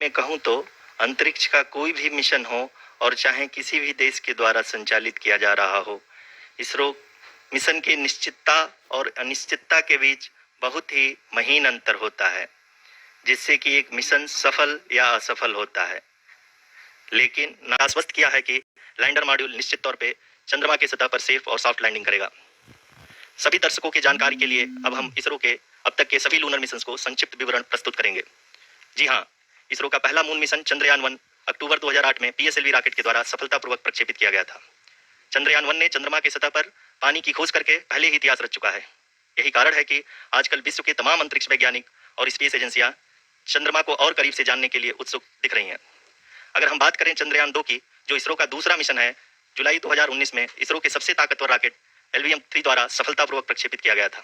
मैं कहूँ तो अंतरिक्ष का कोई भी मिशन हो और चाहे किसी भी देश के द्वारा संचालित किया जा रहा हो, इसरो मिशन की निश्चितता और अनिश्चितता के बीच बहुत ही महीन अंतर होता है, जिससे कि एक मिशन सफल या असफल होता है। लेकिन आश्वस्त किया है कि लैंडर मॉड्यूल निश्चित तौर पे चंद्रमा की सतह पर सेफ और सॉफ्ट लैंडिंग करेगा। सभी दर्शकों की जानकारी के लिए अब हम इसरो के अब तक के सभी लूनर मिशन को संक्षिप्त विवरण प्रस्तुत करेंगे। जी हाँ, इसरो का पहला मून मिशन चंद्रयान-1 अक्टूबर 2008 में पीएसएलवी रॉकेट के द्वारा सफलतापूर्वक प्रक्षेपित किया गया था। चंद्रयान-1 ने चंद्रमा की सतह पर पानी की खोज करके पहले ही इतिहास रच चुका है। यही कारण है कि आजकल विश्व के तमाम अंतरिक्ष वैज्ञानिक और स्पेस एजेंसियां चंद्रमा को और करीब से जानने के लिए उत्सुक दिख रही हैं। अगर हम बात करें चंद्रयान-2 की, जो इसरो का दूसरा मिशन है, जुलाई 2019 में इसरो के सबसे ताकतवर रॉकेट LVM-3 द्वारा सफलतापूर्वक प्रक्षेपित किया गया था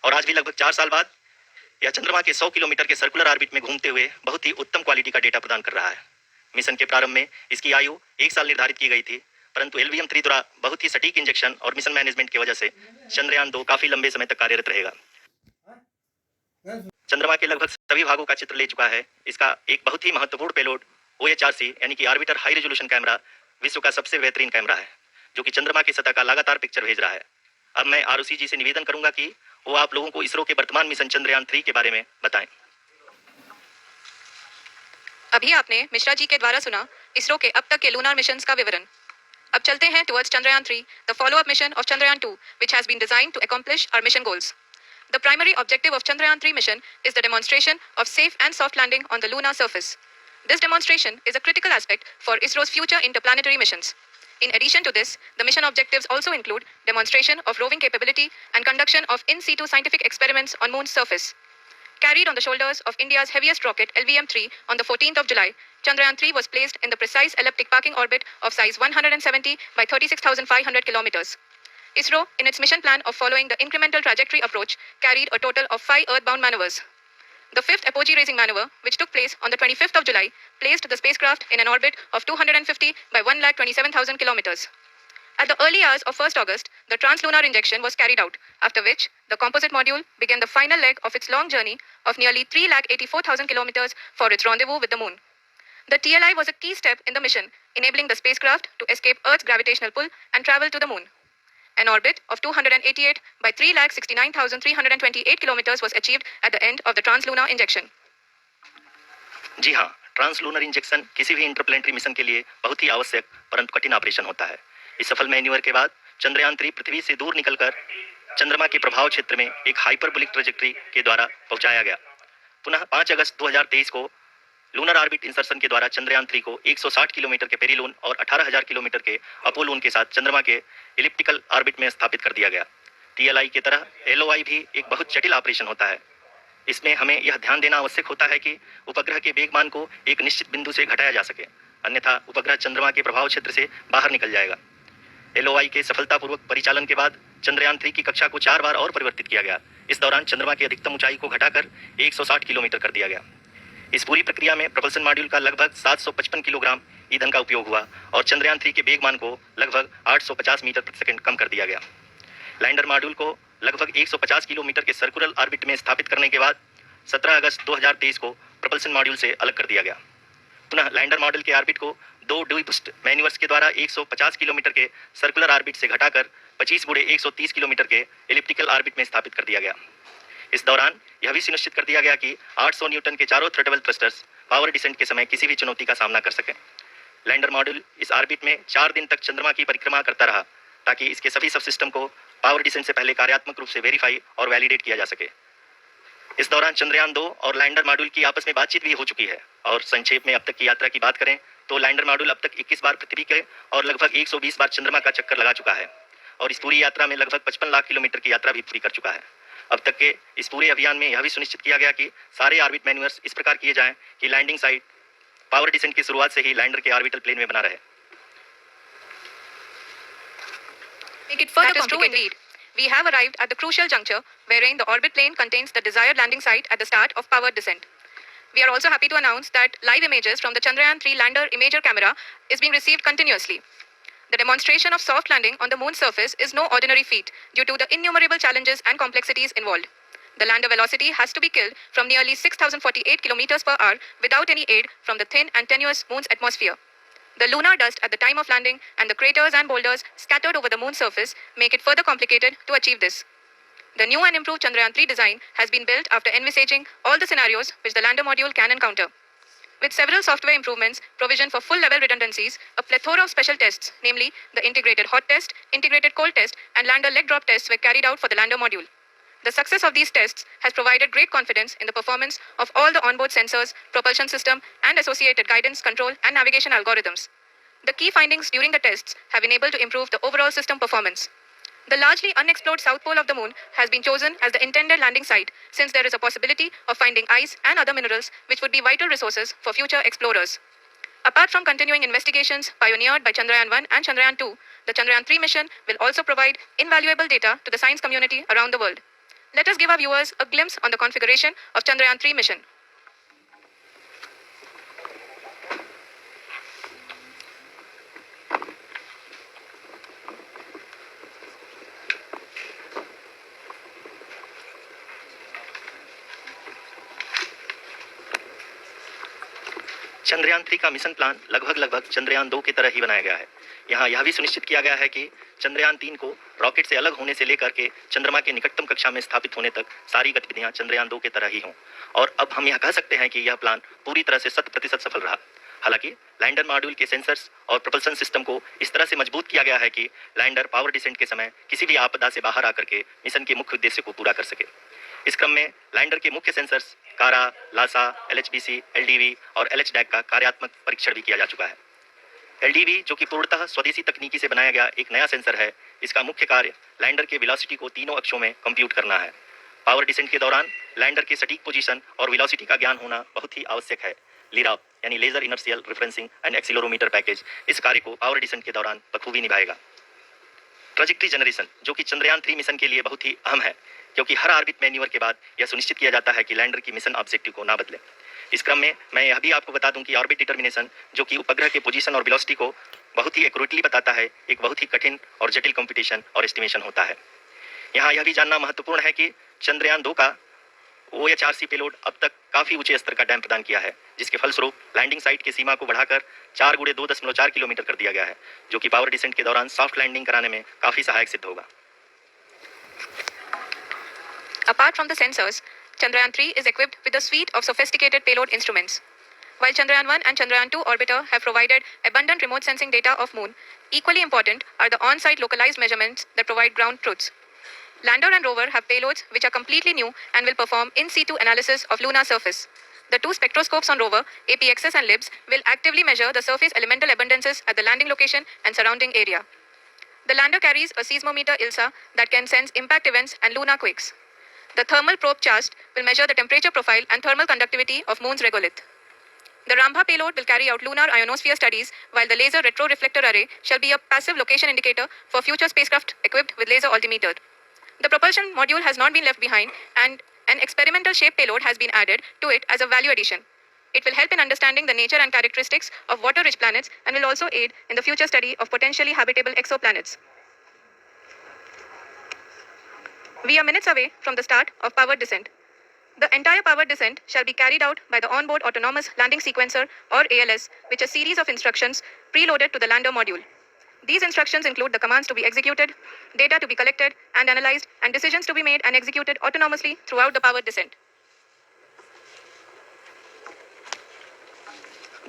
और आज भी लगभग 4 साल बाद यह चंद्रमा के 100 किलोमीटर के सर्कुलर ऑर्बिट में घूमते हुए बहुत ही उत्तम क्वालिटी का डेटा प्रदान कर रहा है। मिशन के प्रारंभ में इसकी आयु 1 साल निर्धारित की गई थी, परंतु LVM-3 द्वारा बहुत ही सटीक इंजेक्शन और मिशन मैनेजमेंट की वजह से चंद्रयान-2 काफी लंबे समय तक कार्यरत रहेगा। चंद्रमा के लगभग सभी भागों का चित्र ले चुका है। इसका एक बहुत ही महत्वपूर्ण पेलोड OHRC यानी कि ऑर्बिटर हाई रेजोल्यूशन कैमरा विश्व का सबसे बेहतरीन कैमरा है, जो कि चंद्रमा की सतह का लगातार पिक्चर भेज रहा है। अब मैं आरुषि जी से निवेदन करूंगा कि वो आप लोगों को इसरो के वर्तमान मिशन चंद्रयान-3 के बारे में बताएं। अभी आपने मिश्रा जी के द्वारा सुना इसरो के अब तक के लूनर मिशंस का विवरण। अब चलते हैं towards Chandrayaan-3, the follow-up mission of Chandrayaan-2, which has been designed to accomplish our mission goals. The primary objective of Chandrayaan-3 mission is the demonstration of safe and soft landing on the lunar surface. This demonstration is a critical aspect for ISRO's future interplanetary missions. In addition to this, the mission objectives also include demonstration of roving capability and conduction of in situ scientific experiments on Moon's surface. Carried on the shoulders of India's heaviest rocket LVM-3 on the 14th of July, Chandrayaan-3 was placed in the precise elliptic parking orbit of size 170 by 36,500 kilometers. ISRO, in its mission plan of following the incremental trajectory approach, carried a total of 5 earthbound maneuvers. The fifth apogee raising maneuver, which took place on the 25th of July, placed the spacecraft in an orbit of 250 by 1,27,000 kilometers. At the early hours of 1st August, the translunar injection was carried out, after which the composite module began the final leg of its long journey of nearly 3,84,000 kilometers for its rendezvous with the Moon. The TLI was a key step in the mission, enabling the spacecraft to escape Earth's gravitational pull and travel to the Moon. An orbit of 288 by 3,69,328 kilometers was achieved at the end of the translunar injection. जी हाँ, translunar injection किसी भी interplanetary mission के लिए बहुत ही आवश्यक परंतु कठिन operation होता है। इस सफल मैन्यूवर के बाद चंद्रयान-3 पृथ्वी से दूर निकलकर चंद्रमा के प्रभाव क्षेत्र में एक हाइपरबोलिक ट्रेजेक्टरी के द्वारा पहुंचाया गया। पुनः 5 अगस्त 2023 को लूनर ऑर्बिट इंसर्शन के द्वारा चंद्रयान-3 को 160 किलोमीटर के पेरीलून और 18,000 किलोमीटर के अपोलून के साथ चंद्रमा के एलिप्टिकल ऑर्बिट में स्थापित कर दिया गया। TLI की तरह LOI भी एक बहुत जटिल ऑपरेशन होता है। इसमें हमें यह ध्यान देना आवश्यक होता है कि उपग्रह के वेगमान को एक निश्चित बिंदु से घटाया जा सके, अन्यथा उपग्रह चंद्रमा के प्रभाव क्षेत्र से बाहर निकल जाएगा। LOI के सफलतापूर्वक परिचालन के बाद चंद्रयान-3 की कक्षा को 4 बार और परिवर्तित किया गया। इस दौरान चंद्रमा की अधिकतम ऊंचाई को घटाकर 160 किलोमीटर कर दिया गया। इस पूरी प्रक्रिया में propulsion मॉड्यूल का लगभग 755 किलोग्राम ईंधन का उपयोग हुआ और चंद्रयान-3 के वेगमान को लगभग 850 मीटर प्रति सेकंड कम कर दिया गया। लैंडर मॉड्यूल को लगभग 150 किलोमीटर के सर्कुलर ऑर्बिट में स्थापित करने के बाद 17 अगस्त 2023 को propulsion मॉड्यूल से अलग कर दिया गया। पुनः लैंडर मॉड्यूल के ऑर्बिट को 2 ड्यूबूस्ट मैन्यूवर्स के द्वारा 150 किलोमीटर के सर्कुलर ऑर्बिट से घटाकर 25 गुणे 130 किलोमीटर के एलिप्टिकल ऑर्बिट में स्थापित कर दिया गया। इस दौरान यह भी सुनिश्चित कर दिया गया कि 800 न्यूटन के चारों थ्रटल थ्रस्टर्स पावर डिसेंट के समय किसी भी चुनौती का सामना कर सकें। लैंडर मॉड्यूल इस ऑर्बिट में 4 दिन तक चंद्रमा की परिक्रमा करता रहा ताकि इसके सभी सब सिस्टम को पावर डिसेंट से पहले कार्यात्मक रूप से वेरीफाई और वैलिडेट किया जा सके। इस दौरान चंद्रयान-2 और लैंडर मॉड्यूल की आपस में बातचीत भी हो चुकी है। और संक्षेप में अब तक की यात्रा की बात करें तो लैंडर मॉड्यूल अब तक 21 बार पृथ्वी के और लगभग 120 बार चंद्रमा का चक्कर लगा चुका है और इस पूरी यात्रा में लगभग 55 लाख किलोमीटर की यात्रा भी पूरी कर चुका है। अब तक के इस पूरे अभियान में यह भी सुनिश्चित किया गया कि सारे ऑर्बिट मैन्यूवर्स इस प्रकार किए जाएं कि लैंडिंग साइट पावर डिसेंट की शुरुआत से ही लैंडर के ऑर्बिटल प्लेन में बना रहे। That is true indeed. We have arrived at the crucial juncture wherein the orbit plane contains the desired landing site at the start of powered descent. We are also happy to announce that live images from the Chandrayaan-3 lander imager camera is being received continuously. The demonstration of soft landing on the Moon's surface is no ordinary feat due to the innumerable challenges and complexities involved. The lander velocity has to be killed from nearly 6,048 kilometers per hour without any aid from the thin and tenuous moon's atmosphere. The lunar dust at the time of landing and the craters and boulders scattered over the moon's surface make it further complicated to achieve this. The new and improved Chandrayaan-3 design has been built after envisaging all the scenarios which the lander module can encounter. With several software improvements, provision for full-level redundancies, a plethora of special tests, namely the integrated hot test, integrated cold test, and lander leg drop tests were carried out for the lander module. The success of these tests has provided great confidence in the performance of all the onboard sensors, propulsion system, and associated guidance, control, and navigation algorithms. The key findings during the tests have enabled to improve the overall system performance. The largely unexplored south pole of the moon has been chosen as the intended landing site since there is a possibility of finding ice and other minerals which would be vital resources for future explorers. Apart from continuing investigations pioneered by Chandrayaan-1 and Chandrayaan-2, the Chandrayaan-3 mission will also provide invaluable data to the science community around the world. Let us give our viewers a glimpse on the configuration of Chandrayaan-3 mission. Chandrayaan 3 का mission plan लगभग चंद्रयान 2 की तरह ही बनाया गया है। यहाँ यह भी सुनिश्चित किया गया है कि चंद्रयान 3 को रॉकेट से अलग होने से लेकर के चंद्रमा के निकटतम कक्षा में स्थापित होने तक सारी गतिविधियां चंद्रयान 2 की तरह ही हों। और अब हम यह कह सकते हैं कि यह प्लान पूरी तरह से 100% सफल रहा। हालांकि लैंडर मॉड्यूल के सेंसर्स और प्रोपल्शन सिस्टम को इस तरह से मजबूत किया गया है कि लैंडर पावर डिसेंट के समय किसी भी आपदा से बाहर आकर के मिशन के मुख्य उद्देश्य को पूरा कर सके। इस क्रम में लैंडर के मुख्य सेंसर्स कारा, लासा, LHBC, LDV और LHDAC का कार्यात्मक परीक्षण भी किया जा चुका है। LDV जो कि पूर्णतः स्वदेशी तकनीकी से बनाया गया एक नया सेंसर है, इसका मुख्य कार्य लैंडर के वेलोसिटी को तीनों अक्षों में कंप्यूट करना है। पावर डिसेंट के दौरान लैंडर के सटीक पोजीशन और वेलोसिटी का ज्ञान होना बहुत ही आवश्यक है। लिराप यानी laser inertial referencing and accelerometer package इस कार्य को पावर डिसेंट के दौरान बखूबी निभाएगा। ट्रैजेक्टरी जनरेशन जो कि चंद्रयान 3 मिशन के लिए बहुत ही अहम है, क्योंकि हर ऑर्बिट मैन्यूवर के बाद यह सुनिश्चित किया जाता है कि लैंडर की मिशन ऑब्जेक्टिव को ना बदले। इस क्रम में मैं यह भी आपको बता दूं कि ऑर्बिट डिटर्मिनेशन जो कि उपग्रह के पोजीशन और वेलोसिटी को बहुत ही एक्यूरेटली बताता है, एक बहुत ही कठिन और जटिल कंप्यूटेशन और एस्टिमेशन होता है। यहाँ यह भी जानना महत्वपूर्ण है कि चंद्रयान 2 का OHRC पेलोड अब तक काफी ऊंचे स्तर का डैम प्रदान किया है, जिसके फलस्वरूप लैंडिंग साइट की सीमा को बढ़ाकर 4 × 2.4 किलोमीटर कर दिया गया है, जो कि पावर डिसेंट के दौरान सॉफ्ट लैंडिंग कराने में काफी सहायक सिद्ध होगा। Apart from the sensors, Chandrayaan-3 is equipped with a suite of sophisticated payload instruments. While Chandrayaan-1 and Chandrayaan-2 orbiter have provided abundant remote sensing data of Moon, equally important are the on-site localized measurements that provide ground truths. Lander and rover have payloads which are completely new and will perform in situ analysis of lunar surface. The two spectroscopes on rover, APXS and LIBS, will actively measure the surface elemental abundances at the landing location and surrounding area. The lander carries a seismometer ILSA that can sense impact events and lunar quakes. The thermal probe CHAST will measure the temperature profile and thermal conductivity of Moon's regolith. The Rambha payload will carry out lunar ionosphere studies, while the laser retroreflector array shall be a passive location indicator for future spacecraft equipped with laser altimeter. The propulsion module has not been left behind, and an experimental shape payload has been added to it as a value addition. It will help in understanding the nature and characteristics of water-rich planets and will also aid in the future study of potentially habitable exoplanets. We are minutes away from the start of powered descent. The entire powered descent shall be carried out by the onboard autonomous landing sequencer or ALS, which is a series of instructions preloaded to the lander module. These instructions include the commands to be executed, data to be collected and analyzed, and decisions to be made and executed autonomously throughout the powered descent.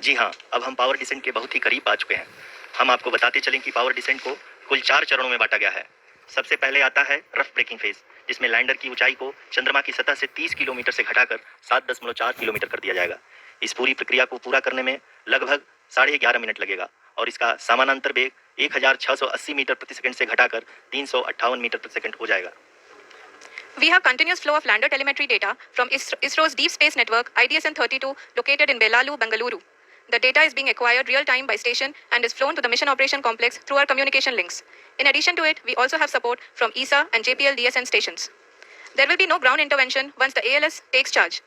जी हाँ, अब हम power descent के बहुत ही करीब आ चुके हैं। हम आपको बताते चलें कि पावर डिसेंट को कुल 4 चरणों में बांटा गया है। सबसे पहले आता है रफ ब्रेकिंग फेज, जिसमें लैंडर की ऊंचाई को चंद्रमा की सतह से 30 किलोमीटर से घटाकर 7.4 किलोमीटर कर दिया जाएगा। इस पूरी प्रक्रिया को पूरा करने में लगभग 11.5 मिनट लगेगा और इसका समानांतर वेग 1680 मीटर प्रति सेकंड से घटाकर 358 मीटर प्रति सेकंड हो जाएगा। We have continuous flow of lander telemetry data from ISRO's Deep Space Network IDSN-32 located in Belalu, Bengaluru. The data is being acquired real-time by station and is flown to the mission operation complex through our communication links. In addition to it, we also have support from ESA and JPL DSN stations. There will be no ground intervention once the ALS takes charge.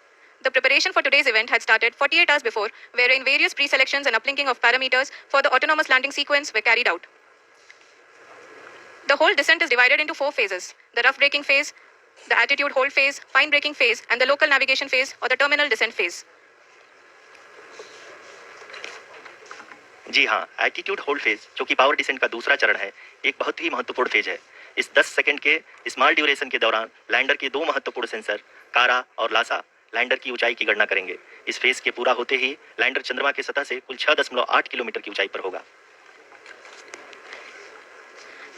The preparation for today's event had started 48 hours before, wherein various pre-selections and uplinking of parameters for the autonomous landing sequence were carried out. The whole descent is divided into 4 phases: the rough braking phase, the attitude hold phase, fine braking phase, and the local navigation phase or the terminal descent phase. जी हाँ, altitude hold phase जो कि power descent का दूसरा चरण है, एक बहुत ही महत्वपूर्ण फेज है। इस 10 सेकंड के स्मॉल ड्यूरेशन के दौरान लैंडर के दो महत्वपूर्ण सेंसर कारा और लासा लैंडर की ऊंचाई की गणना करेंगे। इस फेज के पूरा होते ही लैंडर चंद्रमा की सतह से कुल 6.8 किलोमीटर की ऊंचाई पर होगा।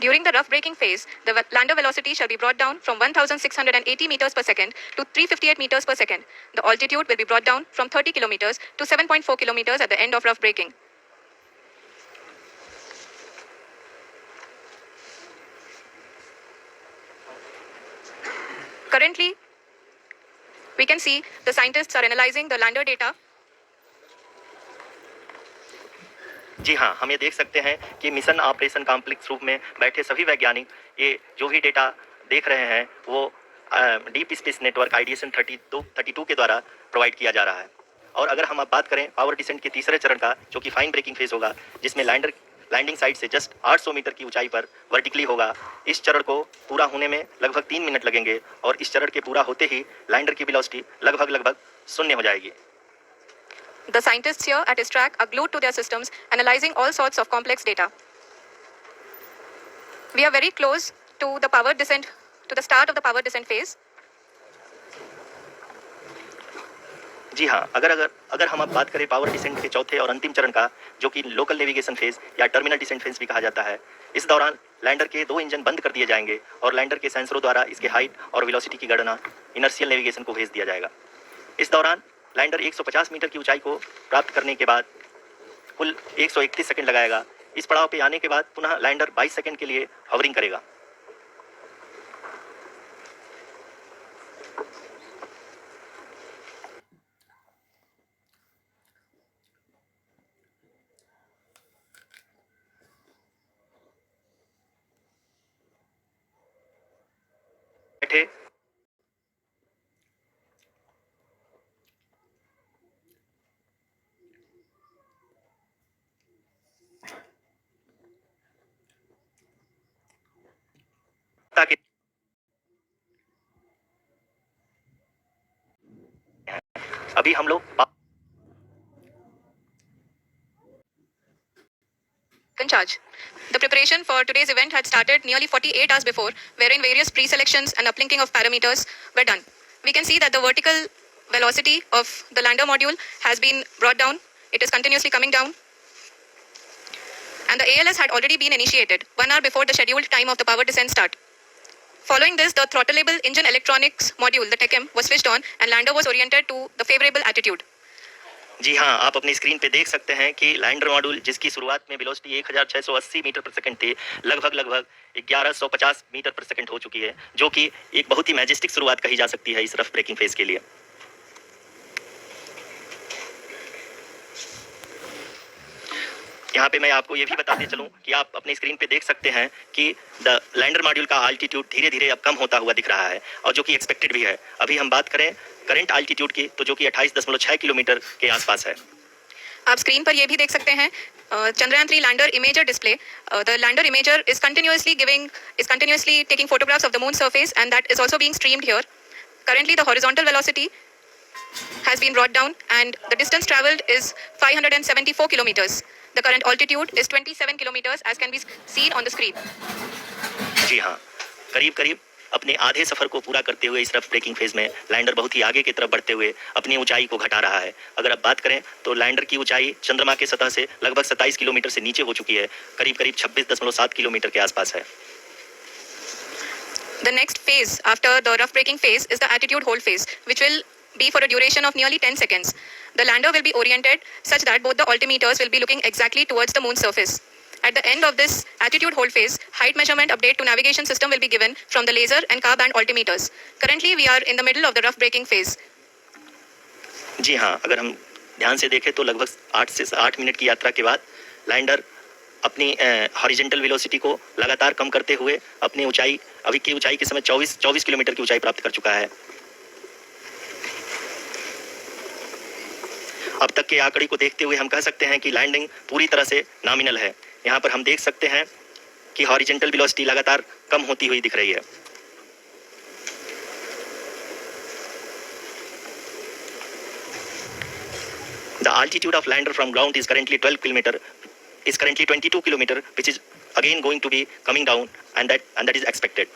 During the rough braking phase, the lander velocity shall be brought down from 1,680 meters per second to 358 meters per second. The altitude will be brought down from 30 kilometers to 7.4 kilometers at the end of rough braking. Currently, we can see the scientists are analyzing the lander data. जी हाँ, हम ये देख सकते हैं कि mission operation complex रूप में बैठे सभी वैज्ञानिक ये जो भी डेटा देख रहे हैं वो डीप स्पेस नेटवर्क आईडीएसएन 32 के द्वारा प्रोवाइड किया जा रहा है। और अगर हम अब बात करें पावर डिसेंट के तीसरे चरण का, जो कि फाइन ब्रेकिंग फेज होगा, जिसमें लैंडर लैंडिंग साइट से जस्ट 800 मीटर की ऊंचाई पर वर्टिकली होगा। इस चरण को पूरा होने में लगभग 3 मिनट लगेंगे और इस चरण के पूरा होते ही लैंडर की वेलोसिटी लगभग शून्य हो जाएगी। The scientists here at ISTRAC are glued to their systems, analyzing all sorts of complex data. We are very close to the power descent, to the start of the power descent phase. जी हाँ, अगर हम अब बात करें power descent के चौथे और अंतिम चरण का, जो कि लोकल नेविगेशन फेज या टर्मिनल डिसेंट फेज भी कहा जाता है, इस दौरान लैंडर के 2 इंजन बंद कर दिए जाएंगे और लैंडर के सेंसरों द्वारा इसके हाइट और वेलोसिटी की गणना इनर्शियल नेविगेशन को भेज दिया जाएगा। इस दौरान लैंडर 150 मीटर की ऊंचाई को प्राप्त करने के बाद कुल 131 सेकंड लगाएगा। इस पड़ाव पे आने के बाद पुनः लैंडर 22 सेकंड के लिए हवरिंग करेगा। बैठे ताकि अभी हम लोग In charge. The preparation for today's event had started nearly 48 hours before, wherein various pre-selections and uplinking of parameters were done. We can see that the vertical velocity of the lander module has been brought down. It is continuously coming down. And the ALS had already been initiated 1 hour before the scheduled time of the power descent start. Following this, the throttleable engine electronics module, the TECM, was switched on and lander was oriented to the favorable attitude. जी हाँ, आप अपनी screen पे देख सकते हैं कि lander module जिसकी शुरुआत में वेलोसिटी 1680 मीटर पर सेकंड थी, लगभग 1150 मीटर पर सेकंड हो चुकी है, जो कि एक बहुत ही मैजेस्टिक शुरुआत कही जा सकती है इस रफ ब्रेकिंग फेज के लिए। यहाँ पे मैं आपको ये भी बताते चलूँ कि आप अपनी स्क्रीन पे देख सकते हैं कि द लैंडर मॉड्यूल का अल्टीट्यूड धीरे धीरे अब कम होता हुआ दिख रहा है और जो कि एक्सपेक्टेड भी है। अभी हम बात करें करंट अल्टीट्यूड की, तो जो कि 28.6 किलोमीटर के आसपास है। आप स्क्रीन पर ये भी देख सकते हैं Chandrayaan 3 lander imager display. The lander imager is continuously taking photographs of the moon surface, and that is also being streamed here. Currently the horizontal velocity has been brought down and the distance traveled is 574 kilometers. The current altitude is 27 kilometers as can be seen on the screen. जी हाँ, करीब अपने आधे सफर को पूरा करते हुए इस rough breaking phase में लैंडर बहुत ही आगे की तरफ बढ़ते हुए अपनी ऊंचाई को घटा रहा है। अगर आप बात करें तो लैंडर की ऊंचाई चंद्रमा के सतह से लगभग 27 किलोमीटर से नीचे हो चुकी है, करीब 26.7 किलोमीटर के आसपास है। The next phase after the rough braking phase is the attitude hold phase, which will be for a duration of nearly 10 seconds. The lander will be oriented such that both the altimeters will be looking exactly towards the moon surface. At the end of this attitude hold phase, height measurement update to navigation system will be given from the laser and car band altimeters. Currently, we are in the middle of the rough braking phase. जी हाँ, अगर हम ध्यान से देखें तो लगभग 8 से 8 minute की यात्रा के बाद लैंडर अपनी हॉरिजॉन्टल वेलोसिटी को लगातार कम करते हुए अपनी ऊंचाई अभी की ऊंचाई के समय 24 किलोमीटर की ऊंचाई प्राप्त कर चुका है। अब तक के आंकड़े को देखते हुए हम कह सकते हैं कि लैंडिंग पूरी तरह से नॉमिनल है। यहाँ पर हम देख सकते हैं कि हॉरिजॉन्टल वेलोसिटी लगातार कम होती हुई दिख रही है। The altitude of lander from ground is currently 12 kilometer, is currently 22 kilometer, which is again going to be coming down, and that is expected.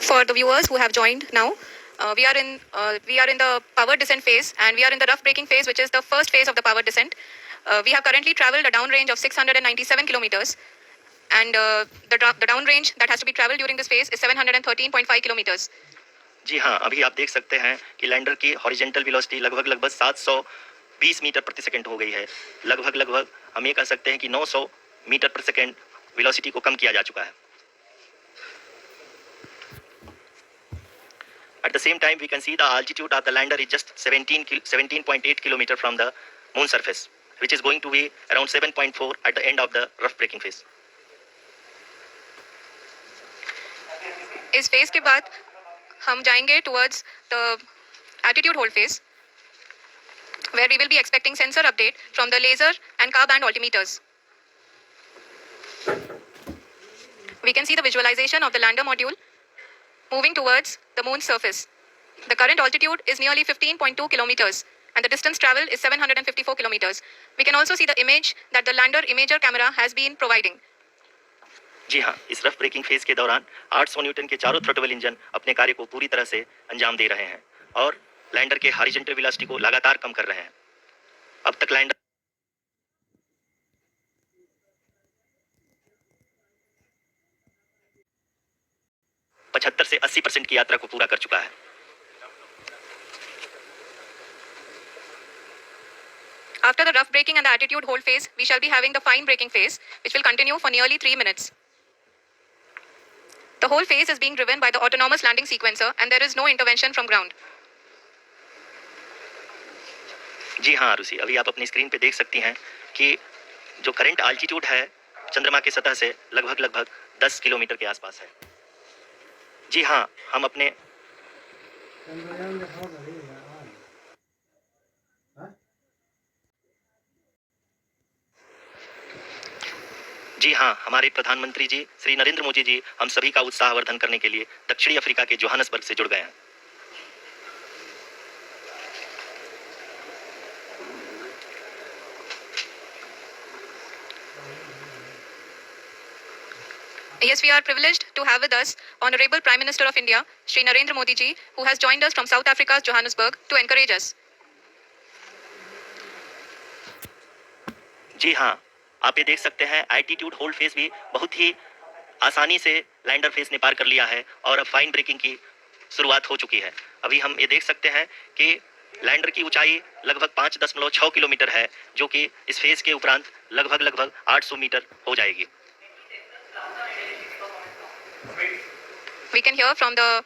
For the viewers who have joined now, we are in the power descent phase, and we are in the rough braking phase, which is the first phase of the power descent. We have currently traveled a downrange of 697 kilometers, and the downrange that has to be traveled during this phase is 713.5 kilometers. जी हाँ, अभी आप देख सकते हैं कि lander की horizontal velocity लगभग 720 metre प्रति सेकंड हो गई है। लगभग हम ये कह सकते हैं कि 900 मीटर प्रति सेकंड वेलोसिटी को कम किया जा चुका है। At the same time, we can see the altitude of the lander is just 17.8 kilometer from the moon surface, which is going to be around 7.4 at the end of the rough braking phase. इस phase के बाद हम जाएंगे towards the attitude hold phase, where we will be expecting sensor update from the laser and car band altimeters. We can see the visualization of the lander module moving towards the moon's surface. The current altitude is nearly 15.2 kilometers, and the distance traveled is 754 kilometers. We can also see the image that the lander imager camera has been providing. जी हाँ, इस rough breaking phase के दौरान 800 Newton के चारों throttle engine अपने कार्य को पूरी तरह से अंजाम दे रहे हैं और लैंडर के हॉरिजॉन्टल वेलोसिटी को लगातार कम कर रहे हैं। अब तक लैंडर 75 से 80% की यात्रा को पूरा कर चुका है। After the rough braking and the attitude hold phase, we shall be having the fine braking phase, which will continue for nearly 3 minutes. The whole phase is being driven by the autonomous landing sequencer, and there is no intervention from ground. जी हाँ आरुषि, अभी आप अपनी screen पे देख सकती हैं कि जो करंट आल्टीट्यूड है चंद्रमा की सतह से लगभग 10 किलोमीटर के आसपास है। जी हाँ, हम अपने जी हाँ, हमारे प्रधानमंत्री जी श्री नरेंद्र मोदी जी हम सभी का उत्साहवर्धन करने के लिए दक्षिणी अफ्रीका के जोहान्सबर्ग से जुड़ गए हैं। Yes, we are privileged to have with us Honorable Prime Minister of India, Shri Narendra Modi ji, who has joined us from South Africa's Johannesburg to encourage us. जी हाँ, आप ये देख सकते हैं एल्टीट्यूड होल्ड फेज भी बहुत ही आसानी से लैंडर फेज ने पार कर लिया है और अब फाइन ब्रेकिंग की शुरुआत हो चुकी है। अभी हम ये देख सकते हैं कि लैंडर की ऊंचाई लगभग 5.6 किलोमीटर है, जो कि इस फेज के उपरांत लगभग 800 मीटर हो जाएगी। We can hear from the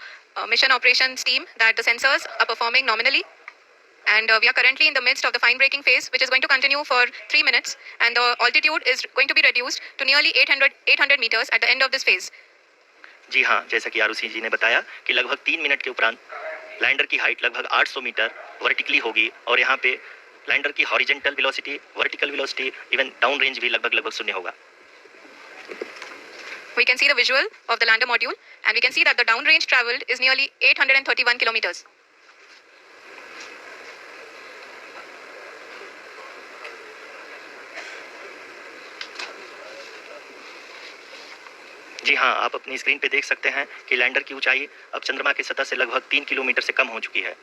mission operations team that the sensors are performing nominally, and we are currently in the midst of the fine braking phase, which is going to continue for 3 minutes, and the altitude is going to be reduced to nearly 800 meters at the end of this phase. जी हाँ, जैसा कि आरुषि जी ने बताया कि लगभग 3 minute के उपरांत lander की हाइट लगभग 800 मीटर वर्टिकली होगी और यहाँ पे लैंडर की horizontal velocity, vertical velocity, even down range भी लगभग 0 होगा। We can see the visual of the lander module, and we can see that the downrange traveled is nearly 831 kilometers. जी हाँ, आप अपनी स्क्रीन पे देख सकते हैं कि लैंडर की ऊंचाई अब चंद्रमा की सतह से लगभग 3 किलोमीटर से कम हो चुकी है।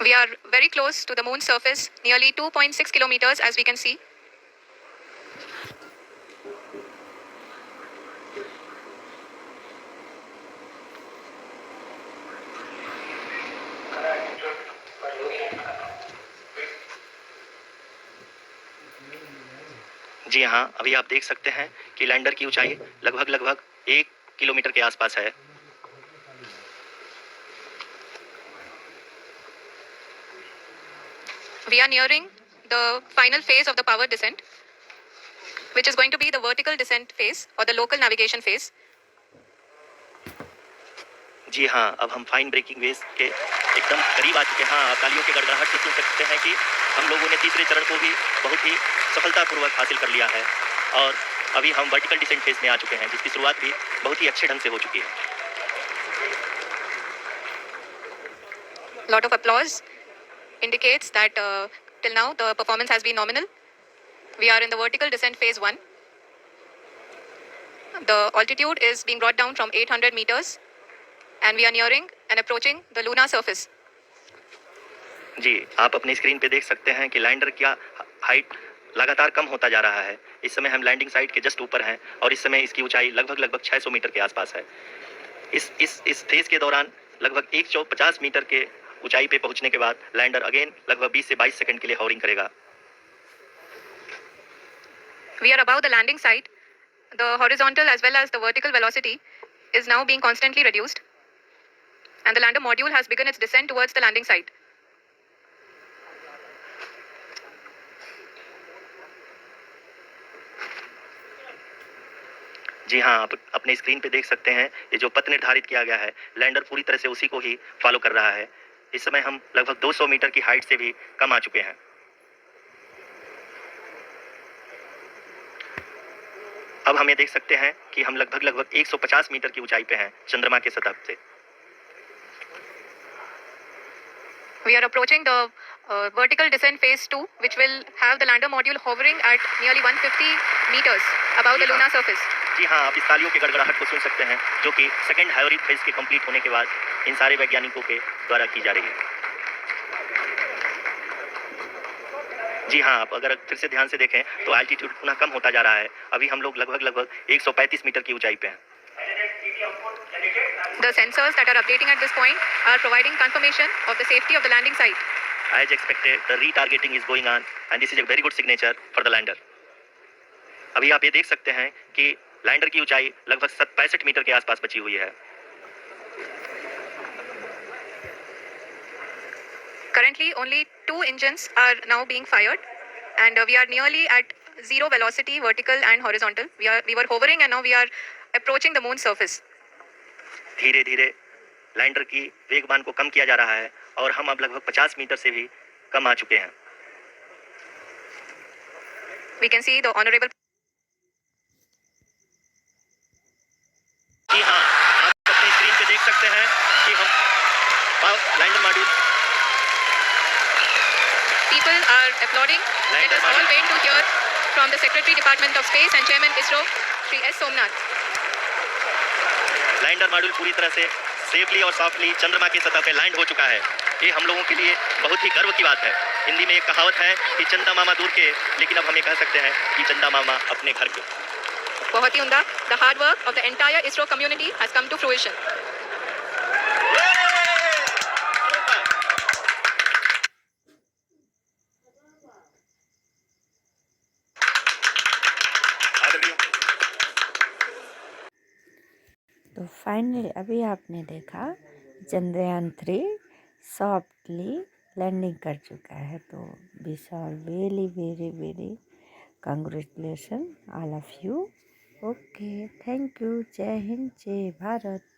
We are very close to the moon's surface, nearly 2.6 kilometers, as we can see. जी हाँ, अभी आप देख सकते हैं कि लैंडर की ऊंचाई लगभग 1 किलोमीटर के आसपास है। We are nearing the final phase of the power descent, which is going to be the vertical descent phase or the local navigation phase. जी हाँ, अब हम फाइन ब्रेकिंग फेज के एकदम करीब आ चुके हैं। हाँ, तालियों के गड़गड़ाहट से सुन सकते हैं कि हम लोगों ने तीसरे चरण को भी बहुत ही सफलतापूर्वक हासिल कर लिया है और अभी हम वर्टिकल डिसेंट फेज में आ चुके हैं, जिसकी शुरुआत भी बहुत ही अच्छे ढंग से हो चुकी है। Lot of applause indicates that till now the performance has been nominal. We are in the vertical descent phase 1. The altitude is being brought down from 800 meters and we are nearing and approaching the lunar surface. जी, आप अपनी screen पे देख सकते हैं कि lander का height लगातार कम होता जा रहा है। इस समय हम लैंडिंग साइट के जस्ट ऊपर हैं और इस समय इसकी ऊंचाई लगभग 600 मीटर के आसपास है। इस फेज के दौरान लगभग 150 मीटर के ऊंचाई पे पहुंचने के बाद लैंडर अगेन लगभग 20 से 22 सेकंड के लिए हॉवरिंग करेगा। We are above the landing site. The horizontal as well as the vertical velocity is now being constantly reduced, and the lander module has begun its descent towards the landing site. जी हाँ, आप अपने screen पे देख सकते हैं ये जो पथ निर्धारित किया गया है, लैंडर पूरी तरह से उसी को ही फॉलो कर रहा है। इस समय हम लगभग 200 मीटर की हाइट से भी कम आ चुके हैं। अब हम ये देख सकते हैं कि हम लगभग 150 मीटर की ऊंचाई पे हैं चंद्रमा के सतह से। We are approaching the vertical descent phase 2, which will have the lander module hovering at nearly 150 meters above the lunar surface. जी हाँ, आप इस तालियों की गड़गड़ाहट को सुन सकते हैं, जो कि सेकंड हाइवरिक फेज के कंप्लीट होने के बाद इन सारे वैज्ञानिकों के द्वारा की जा रही है। जी हाँ, आप अगर फिर से ध्यान से देखें तो एल्टीट्यूड पुनः कम होता जा रहा है। अभी हम लोग लगभग 135 मीटर की ऊंचाई पे हैं। The sensors that are updating at this point are providing confirmation of the safety of the landing site. As expected, the retargeting is going on and this is a very good signature for the lander. अभी आप ये देख सकते हैं कि lander की ऊंचाई लगभग 65 मीटर के आसपास बची हुई है। Currently, only 2 engines are now being fired, and we are nearly at zero velocity, vertical and horizontal. We were hovering, and now we are approaching the moon's surface. धीरे धीरे लैंडर की वेगमान को कम किया जा रहा है और हम अब लगभग 50 मीटर से भी कम आ चुके हैं। We can see the honorable. जी हाँ, आप अपनी स्क्रीन पे देख सकते हैं कि हम lander module. People are applauding. Let us all wait to hear from the Secretary Department of Space and Chairman ISRO, Shri S. Somnath. Lander module पूरी तरह से सेफली और सॉफ्टली चंद्रमा की सतह पे लैंड हो चुका है। ये हम लोगों के लिए बहुत ही गर्व की बात है। हिंदी में एक कहावत है कि चंदा मामा दूर के, लेकिन अब हम ये कह सकते हैं कि चंदा मामा अपने घर के। बहुत ही उम्दा. The hard work of the entire ISRO community has come to fruition. तो फाइनली अभी आपने देखा चंद्रयान 3 सॉफ्टली लैंडिंग कर चुका है। तो wish all very very very congratulation all of you. Okay, thank you. जय हिंद, जय भारत।